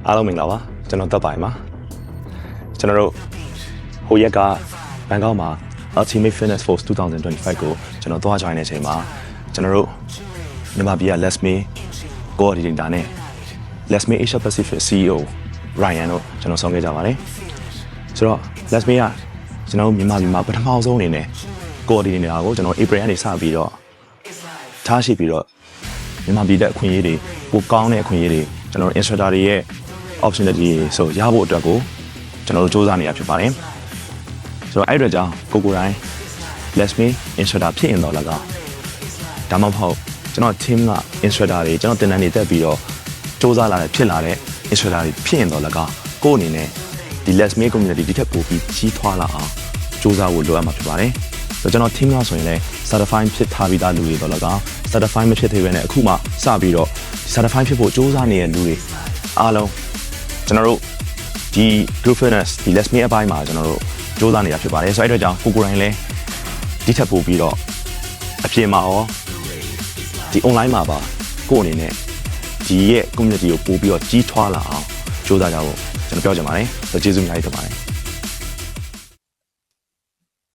အားလုံးမင်္ဂလာပါကျွန်တော်တက်ပိုင်ပါကျွန်တော်တို့ဟိုရက်ကဘန်ကောက်မှာ Ultimate Fitness Force 2025ကိုကျွန်တော်သွား join တဲ့အချိန်မှာကျွန်တော်တို့မြန်မာပြည်က Let's Me Coordinator နဲ့ Let's Me Asia Pacific CEO Ryan တို့ကျွန်တော်ဆောင်ခဲ့ကြပါတယ်ဆိုတော့ Let's Me ကကျွန်တော်တို့မြန်မာပြည်မှာပထမဆုံးအနေနဲ့ Coordinator ကိုကျွန်တော် April ကနေစပြီးတော့ထားရှိပြီးတော့မြန်မာပြည်တဲ့အခွင့်အရေးတွေပိုကောင်းတဲ့အခွင့်အရေးတွေကျွန်တော် instructor တွေရဲ့ opportunity ဆိုရဖို့အတွက်ကိုကျွန်တော်တို့စူးစမ်းနေရဖြစ်ပါတယ်ဆိုတော့အဲ့အတွက်ကြောင့်ကိုတိုင်း Let's Me instructor ဖြစ်ရင်တော့လည်းကောင်းဒါမှမဟုတ်ကျွန်တော် team က instructor တွေကျွန်တော်တင်တန်းနေတက်ပြီးတော့စူးစမ်းလာတဲ့ဖြစ်လာတဲ့ instructor တွေဖြစ်ရင်တော့လည်းကောင်းကိုအနေနဲ့ဒီ Let's Me community ဒီထက်ပိုပြီးကြီးထွားလာအောင်စူးစမ်းဖို့လိုအပ်မှာဖြစ်ပါတယ်ဆိုတော့ကျွန်တော် team ကဆိုရင်လည်း certified ဖြစ်ထားပြီးသားလူတွေတော့လည်းကောင်း certified မဖြစ်သေးဘဲနဲ့အခုမှစပြီးတော့ certified ဖြစ်ဖို့စူးစမ်းနေတဲ့လူတွေအားလုံးကျွန်တော်တို့ဒီ group fitness ဒီ Let's Me အပိုင်းမှာကျွန်တော်တို့စူးစမ်းနေတာဖြစ်ပါတယ်ဆိုတော့အဲ့အတွက်ကြောင့်ကိုတိုင်းလည်းဒီထက်ပိုပြီးတော့အပြင်မှာရောဒီ online မှာပါကိုအနေနဲ့ဒီရဲ့ community ကိုပို့ပြီးတော့ကြီးထွားလာအောင်စူးစမ်းကြဖို့ကျွန်တော်ပြောချင်ပါတယ်ဆိုတော့ကျေးဇူးအများကြီးတင်ပါတယ်